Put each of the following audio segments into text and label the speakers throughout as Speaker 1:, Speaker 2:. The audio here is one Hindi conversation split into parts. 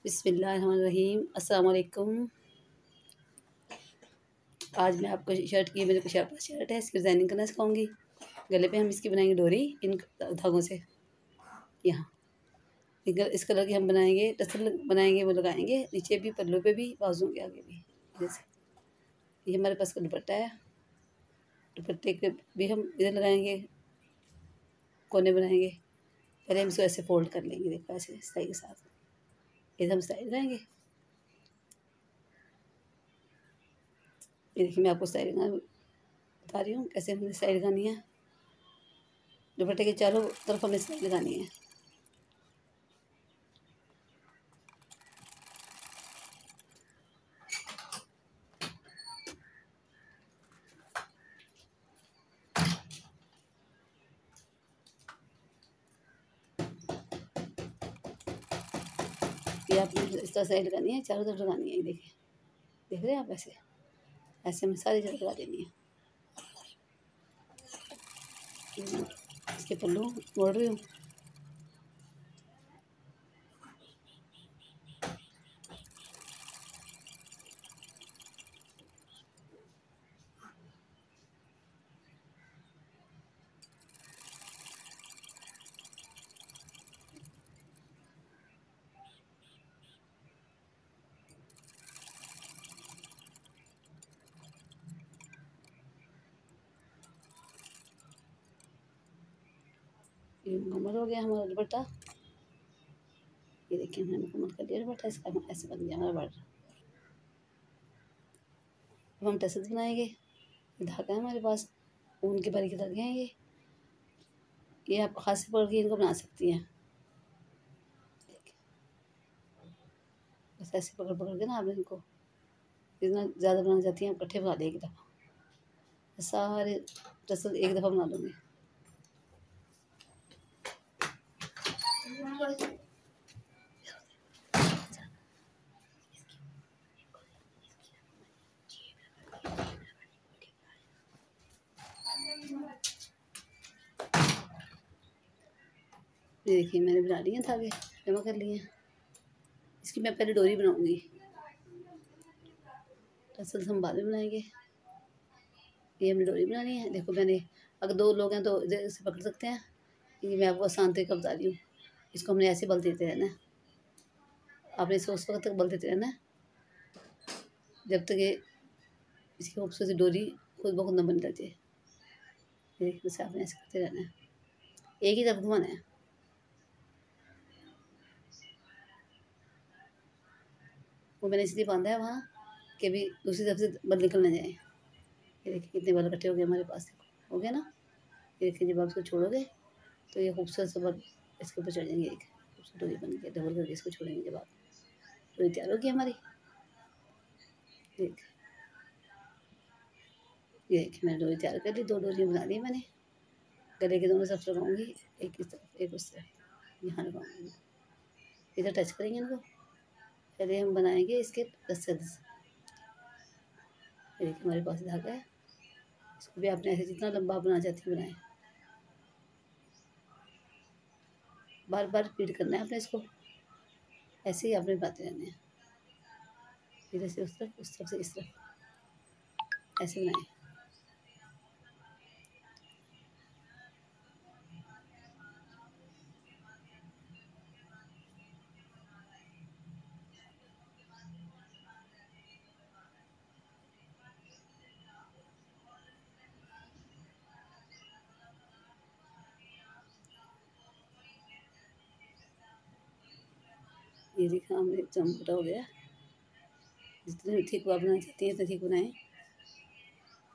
Speaker 1: बिस्मिल्लाहिर्रहमानिर्रहीम। अस्सलाम वालेकुम। आज मैं आपको शर्ट की मेरे पास शर्ट है, इसकी डिज़ाइनिंग करना सिखाऊंगी। गले पे हम इसकी बनाएंगे डोरी इन धागों से। यहाँ इस कलर की हम बनाएंगे, टसल बनाएंगे, वो लगाएंगे नीचे भी, पल्लू पे भी, बाजू के आगे भी। जैसे ये हमारे पास का दुपट्टा है, दुपट्टे के भी हम इधर लगाएंगे, कोने बनाएंगे। पहले हम इसको ऐसे फोल्ड कर लेंगे, देखो ऐसे सिलाई के साथ इधर हम सिलाई लगाएंगे। ये देखिए मैं आपको स्टाइल बता रही हूँ कैसे हमने स्टाइल लगानी है। दुपट्टे के चारों तरफ हमें स्टाइल लगानी है। ये आपने इस तरह स्टाइल लगानी है, चारों तरफ लगानी है। ये देखिए, देख रहे हैं आप? ऐसे ऐसे में सारी जगह लगा देनी है। इसके पल्लू मोड़ रही हूँ। ये मुकम्मल हो गया हमारा दुपट्टा। ये देखिए हमने मुकम्मल कर दिया दुपट्टा इसका। ऐसे बन गया हमारा बॉर्डर। अब हम टसल्स बनाएंगे। ये धागा है हमारे पास, ऊन के भर के धागे हैं ये आप हाथ से पकड़ के इनको बना सकती हैं। बस ऐसे पकड़ पकड़ के ना आप इनको जितना ज़्यादा बनाना चाहती हैं आप इकट्ठे बना दें एक दफ़ा। सारे टसल एक दफ़ा बना लूँगी। ये देखिए मैंने बना लिए धागे, जमा कर लिए हैं। इसकी मैं पहले डोरी बनाऊंगी, टसल हम बाद में बनाएंगे। ये हमने डोरी बनानी है। देखो मैंने, अगर दो लोग हैं तो इधर से पकड़ सकते हैं। ये मैं आपको आसान तरीका बता रही हूँ। इसको हमने ऐसे बल देते रहना है। आपने इसको उस वक्त तक बल देते रहना है जब तक ये इसकी खूबसूरती डोरी खुद ब खुद न बन जाए। ये देखिए आपने ऐसे करते रहना है, एक ही तरफ घुमाना है। वो मैंने इसलिए बांधा है वहाँ कि भी दूसरी तरफ से बल निकल ना जाए। ये देखिए कितने बल इकट्ठे हो गए हमारे पास। देखो हो गया ना। ये देखिए जब आप इसको छोड़ोगे तो ये खूबसूरत सा बल इसके ऊपर चढ़ जाएंगे। एक खूबसूरत डोरी बन के डबल करके इसको छोड़ेंगे। जब आप डोरी तैयार होगी हमारी, देख ये देखिए मैंने डोरी तैयार कर ली। दो डोरियाँ बना ली मैंने। गले के दोनों तरफ लगाऊंगी, एक इस तरफ एक उस तरफ। यहाँ लगाऊंगी, इधर टच करेंगे इनको। पहले हम बनाएंगे इसके टसल्स। ये देखिए हमारे पास धागा है। इसको भी आपने ऐसे जितना लंबा बनाना चाहती हैं बनाएं। बार बार रिपीट करना है आपने इसको। ऐसे ही आपने बनाते रहने हैं। इधर से उस तरफ से इस तरफ ऐसे बनाएं। ये देखा हमने एकदम मोटा हो गया। जितने थिक आप बनाना चाहती हैं उतने थिक बनाएं।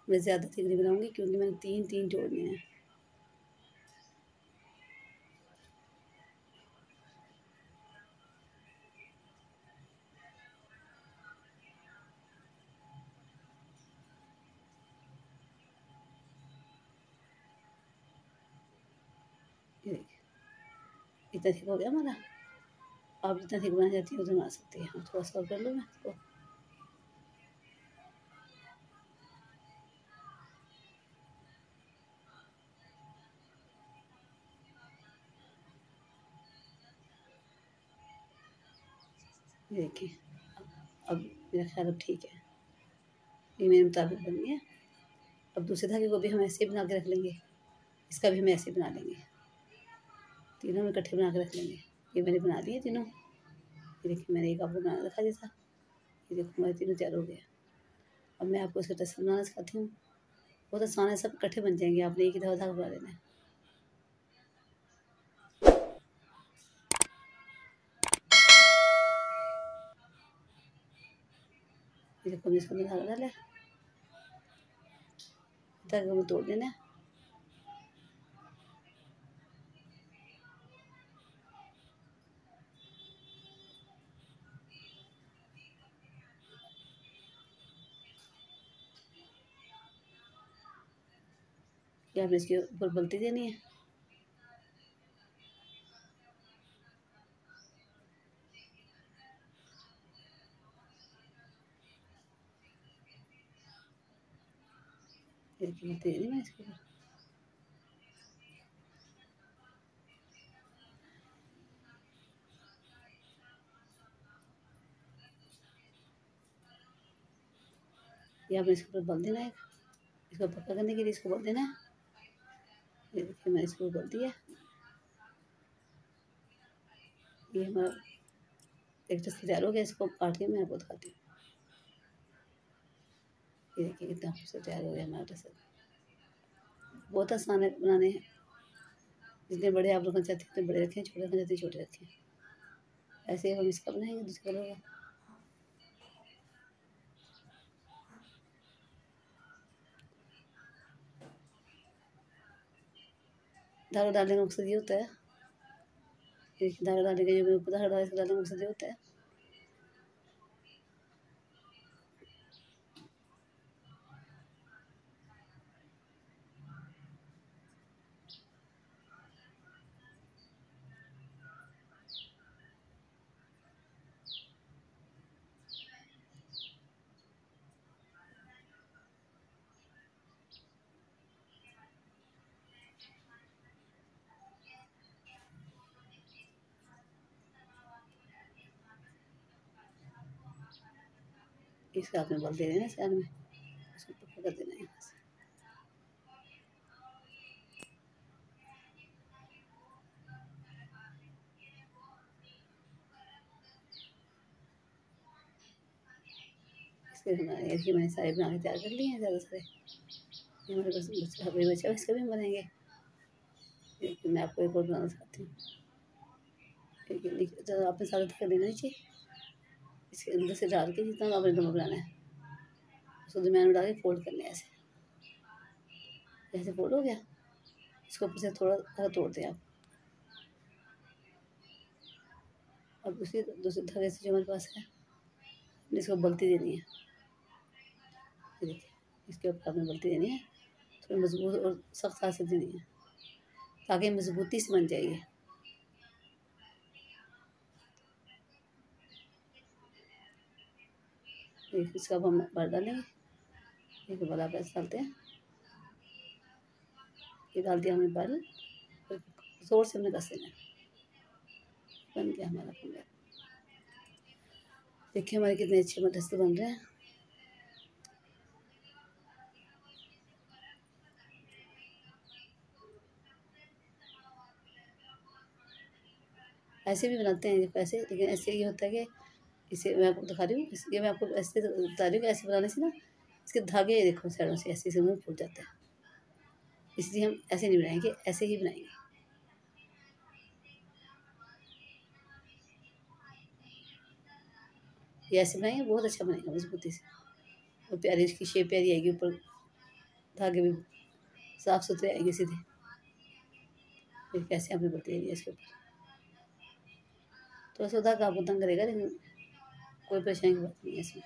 Speaker 1: मैं ज़्यादा थिक नहीं बनाऊंगी क्योंकि मैंने तीन तीन जोड़ने हैं। ये देखिए इतना थिक हो गया हमारा। आप जितना थिक बनाना चाहती हैं उतना बना सकती हैं। हम थोड़ा सा और कर लो मैं इसको। ये देखिए, अब मेरा ख्याल अब ठीक है, ये मेरे मुताबिक बन गया। अब दूसरे धागे को भी हम ऐसे ही बना के रख लेंगे, इसका भी हम ऐसे ही बना लेंगे, तीनों में इकट्ठे बना के रख लेंगे। ये मैंने बना दिए तीनों, ये देखिए मैंने एक आपको बना रखा जैसा, ये देखो हमारे तीनों तैयार हो गया। अब मैं आपको इसका टसल बनाना सिखाती हूँ, बहुत आसान है, सब इकट्ठे बन जाएंगे, आपने एक ही दफ़ा धागा बना लेना है। ये देखो हमने इसको धागा डाला है, धागे को तोड़ देना है। ये आपने इसके ऊपर बल्टी देनी है, ये देखिए बल्टी देनी है इसके ऊपर। ये आपने इसके ऊपर बल देना है, इसको पक्का करने के लिए इसको बल देना है। ये देखिए मैंने इसको बल दिया, ये हमारा एक टसल तैयार हो गया। इसको काट के मैं आपको दिखाती हूँ। ये देखिए कितना खूबसूरत तैयार हो गया हमारा टसल, बहुत आसान है बनाने। जितने बड़े आप लोग चाहते हैं उतने बड़े रखें, छोटे रखना चाहते हैं छोटे रखें। ऐसे ही हम इसका बनाएंगे दूसरे कलर का। धागा डालने का मकसद ये होता है, ये देखिए धागा डालने का, जो ऊपर धागा डाला इसको डालने का मकसद ये होता है इसका आपने बल दे देना साइड में, इसको पक्का कर देना है यहाँ से। इसके देखिए मैंने सारे बना के तैयार कर लिए हैं ज़्यादा सारे। ये हमारे पास बच्चा भाई बचा, इसका भी हम बनाएंगे। देखिए मैं आपको एक और बनाना सिखाती हूँ। देखिए ज़्यादा आपने सारा कर लेना नीचे, इसके अंदर से डाल के जितना आपने डब्बा बनाना है उसको दरम्यान में डाल के फोल्ड करने हैं ऐसे। ऐसे फोल्ड हो गया, इसको ऊपर से थोड़ा सा तोड़ दें आप। अब उसी दूसरे धागे से जो हमारे पास है इसको बल्टी देनी है। ये देखिए इसके ऊपर आपने बल्टी देनी है, थोड़ी मजबूत और सख्त हाथ से देनी है ताकि मजबूती से बन जाएगी। इसका अब हम भर डालेंगे, एक बड़ा पैसा डालते हैं, ये डाल दिया हमने बल, जोर से हमने कस देना है। बन गया हमारा पंगा। देखिए हमारे कितने अच्छे मदरसे बन रहे हैं। ऐसे भी बनाते हैं ऐसे, लेकिन ऐसे ये होता है कि इसे मैं आपको दिखा रही हूँ, ये मैं आपको ऐसे बता रही हूँ कि ऐसे बनाने से ना इसके धागे देखो साइडों से ऐसे ऐसे मुँह फूट जाता है, इसलिए हम ऐसे नहीं बनाएंगे, ऐसे ही बनाएंगे। ये ऐसे बनाएंगे बहुत अच्छा बनेगा मजबूती से, और प्यारी इसकी शेप प्यारी आएगी, ऊपर धागे भी साफ सुथरे आएंगे सीधे। फिर कैसे आपने बता दिया इसके ऊपर, थोड़ा सा धागा आपको तंग करेगा लेकिन कोई परेशानी की बात नहीं है इसमें।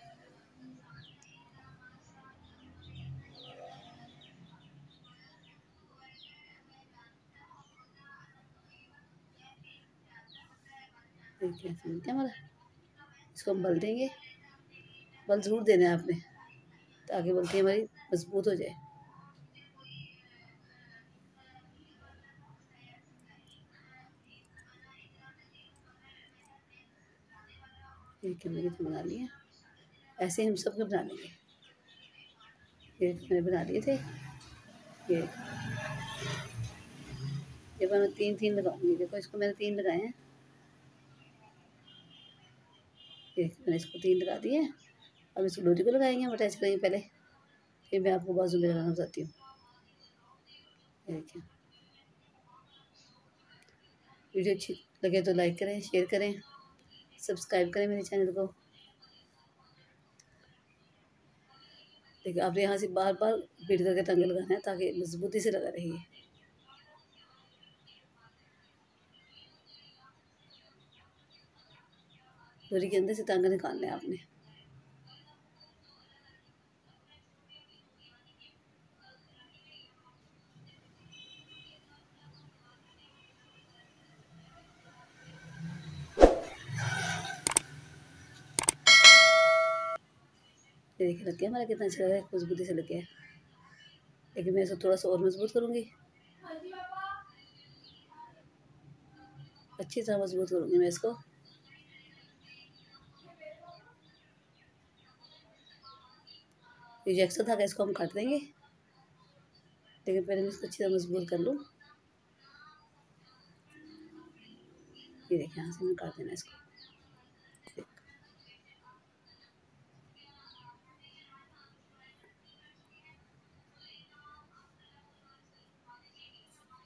Speaker 1: देखिए ऐसे मिलता है हमारा, इसको हम बल देंगे, बल ज़रूर देना है आपने ताकि बल्टी हमारी मजबूत हो जाए। देखिए मैंने तो बना लिए, ऐसे हम सबके बना लेंगे। ये मैंने बना लिए थे। ये मैं 3 लगाऊंगी। देखो इसको मैंने 3 लगाए हैं। ये मैंने इसको 3 लगा दिए। अब इसको डोरी को लगाएंगे, हम अटैच करेंगे पहले, फिर मैं आपको बाजू में लगाना बताती हूँ। देखिए वीडियो अच्छी लगे तो लाइक करें, शेयर करें, सब्सक्राइब करें मेरे चैनल को। देखिए आप यहाँ से बार बार रिपीट करके टांगे लगाना है ताकि मजबूती से लगा रही। डोरी के अंदर से टांगा निकालना है आपने। ये देखिए लग गया हमारा, कितना अच्छा लग रहा है, मजबूती से लग गया है। लेकिन मैं इसको थोड़ा सा और मजबूत करूँगी, अच्छी तरह मजबूत करूँगी मैं इसको। ये जो एक्स्ट्रा था इसको हम काट देंगे, लेकिन पहले मैं इसको अच्छी तरह मजबूत कर लूँ। ये देखिए यहाँ से मैं काट देना इसको।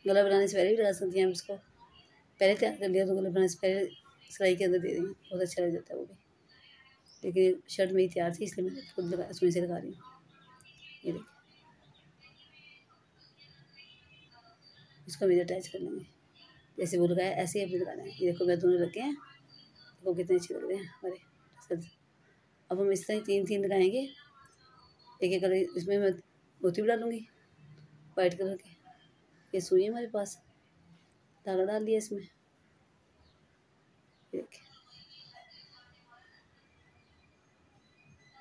Speaker 1: गला बनाने से पहले भी लगा सकती हैं हम इसको, पहले तैयार कर लिया तो गला बनाने से पहले सिलाई के अंदर दे देंगे, बहुत अच्छा लग जाता है वो भी। लेकिन शर्ट मेरी तैयार थी इसलिए मैं खुद लगा सुई से लगा रही हूँ। ये देखिए इसको भी अटैच कर लेंगे, जैसे वो लगाया ऐसे ही अपने लगाना है। ये देखो मैं दोनों लगे हैं, देखो कितने अच्छे लग रहे हैं हमारे। अब हम इस तरह 3 लगाएंगे। एक एक कलर इसमें मैं मोती भी डालूँगी वाइट कलर के। ये सुई है हमारे पास, धागा डाल दिया इसमें। देखिए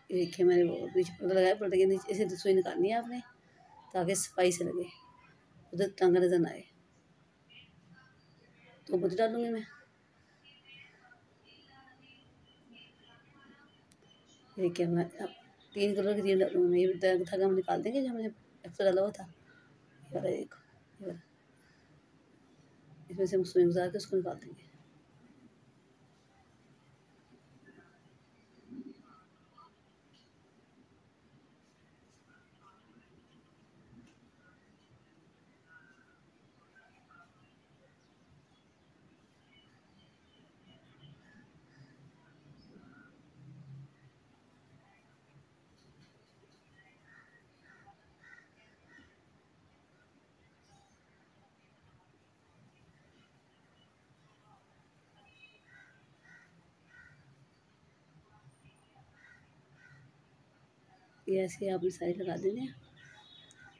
Speaker 1: देखिए मैंने वो बीच पर्दा लगाया, पर्दे के नीचे ऐसे सुई निकालनी है आपने ताकि सफाई से लगे, उधर टांगा नजर ना आए। तो मोती डालूँगी मैं। देखिए मैं अब 3 कलर की 3 डालूँगी मैं। ये धागा हम निकाल देंगे जो हमने एक्स्ट्रा डाला हुआ था। ये वाला देखो, ये वाला इसमें से हम सुई गुजार के उसको निकाल देंगे। ये ऐसे आपने सारे लगा देने हैं,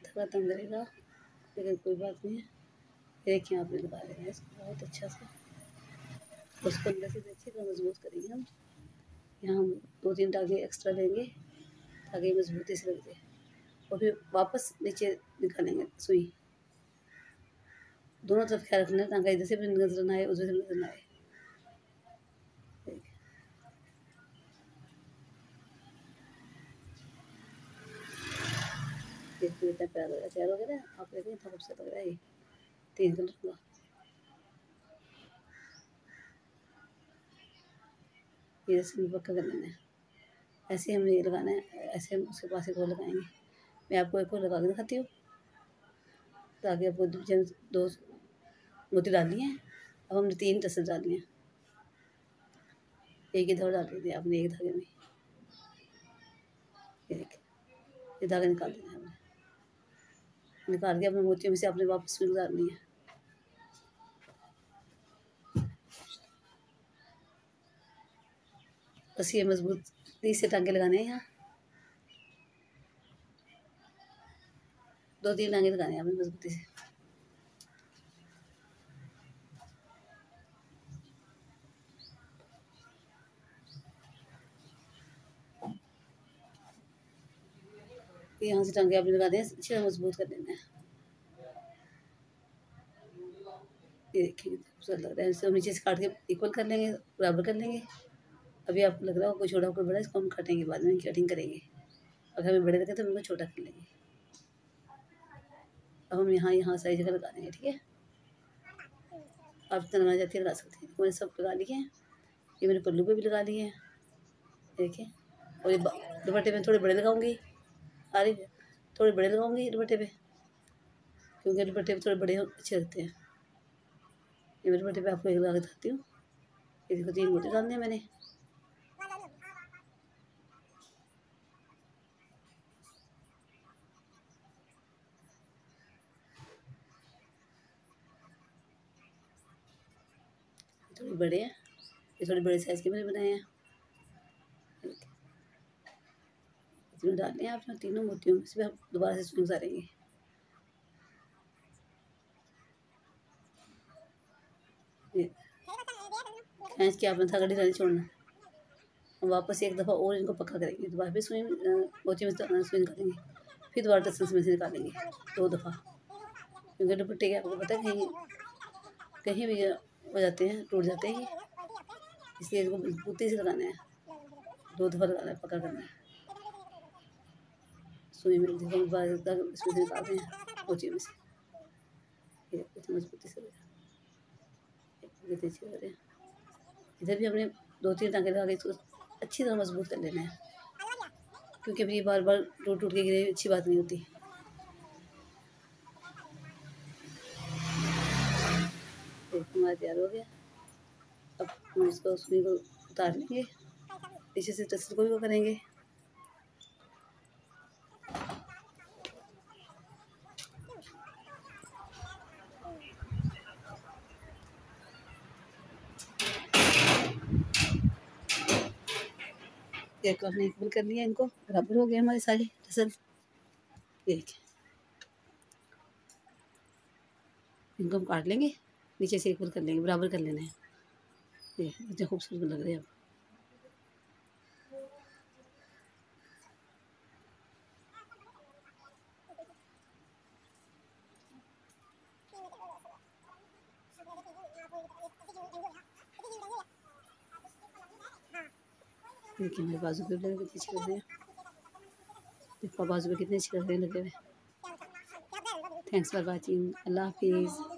Speaker 1: धागा तंग रहेगा लेकिन कोई बात नहीं है। देखिए आपने लगा देना है इसको बहुत अच्छा से, उसको अंदर से अच्छी तरह मजबूत करेंगे हम। यहाँ हम 2-3 टाँगे एक्स्ट्रा लेंगे ताकि मजबूती से लग जाए, और फिर वापस नीचे निकालेंगे सुई। दोनों तरफ ख्याल रखना है, टाँगा इधर से भी नजर ना आए उधर से भी नजर ना आए। देखिए कितना प्यारा लग रहा है, तैयार हो गया ना। आप देखिए कितना खूबसूरत लग रहा है। ये 3 कलर का, ये ऐसे भी पक्का कर लेना है। ऐसे हमें ये लगाना है, ऐसे हम उसके पास एक और लगाएंगे। मैं आपको एक और लगा के दिखाती हूँ ताकि आपको जब 2 मोती डालनी है। अब हमने 3 टसल डालनी है, एक ही धागा डाल दीजिए आपने एक धागे में। ये देखिए ये धागा निकाल देना है हमने, निकाल के अपने मोतियों में से आपने वापस सुई गुजारनी है। बस ये मजबूती से टांगे लगाने हैं। यहाँ 2-3 टांगे लगाने हैं आपने मजबूती से। यहाँ से टांगे आपने लगा दें, अच्छे से मजबूत कर देना है। ये देखिए कितना खूबसूरत लग रहा है। इसको नीचे से काट के इक्वल कर लेंगे, बराबर कर लेंगे। अभी आपको लग रहा हो कोई छोटा कोई बड़ा, इसको हम काटेंगे बाद में, कटिंग करेंगे। अगर हमें बड़े लगे तो हम इनको छोटा कर लेंगे। अब हम यहाँ सारी जगह लगा देंगे, ठीक है। आप जितना लगाना चाहती है लगा सकते हैं। मैंने सब लगा लिए हैं। ये मैंने पल्लू पे भी लगा लिए हैं, देखिए। और ये दुपट्टे में थोड़े बड़े लगाऊंगी, अरे थोड़े बड़े लगाऊंगी दुपट्टे पे, क्योंकि दुपट्टे पे थोड़े बड़े अच्छे लगते हैं। ये मेरे दुपट्टे पे आपको एक लगा के दिखाती हूँ। ये देखो 3 मोटे डालने हैं मैंने। थोड़े बड़े हैं, ये थोड़े बड़े साइज़ के मैंने बनाए हैं। इसमें डालने हैं आप तीनों मोतियों में, इसमें हम दोबारा से सुई उतारेंगे। खींच के आपने धागा ढीला नहीं छोड़ना। वापस एक दफ़ा और इनको पक्का करेंगे, दोबारा फिर सुई मोती में सुई निकालेंगे, फिर दोबारा टसल में से निकालेंगे 2 दफ़ा। क्योंकि दुपट्टे के आपको पता है कहीं कहीं भी हो जाते हैं, टूट जाते हैं, इसलिए इनको मजबूती से लगाना है। 2 दफ़ा लगाना है, पक्का करना है। सुई में देखो इसमें से निकालते हैं मोती में से, ये मजबूती से लगा। इधर भी हमने 2-3 टाँके लगा के इसको अच्छी तरह मजबूत कर लेना है, क्योंकि अभी बार बार टूट टूट के गिरे अच्छी बात नहीं होती। हमारा तैयार हो गया। अब हम इसको सुई को उतार लेंगे, पीछे से टसल को भी करेंगे। एक हमने इक्वल कर लिया, इनको बराबर हो गए हमारे सारे टसल। देखिए इनको हम काट लेंगे, नीचे से इक्वल कर लेंगे, बराबर कर लेना है। ये इतने खूबसूरत लग रहे हैं अब। देखिए मेरे बाजू पे कितने अच्छे लग रहे हैं, देखो बाजू पे कितने अच्छे लग रहे हैं लगे हुए। थैंक्स फॉर वॉचिंग, अल्लाह हाफिज़।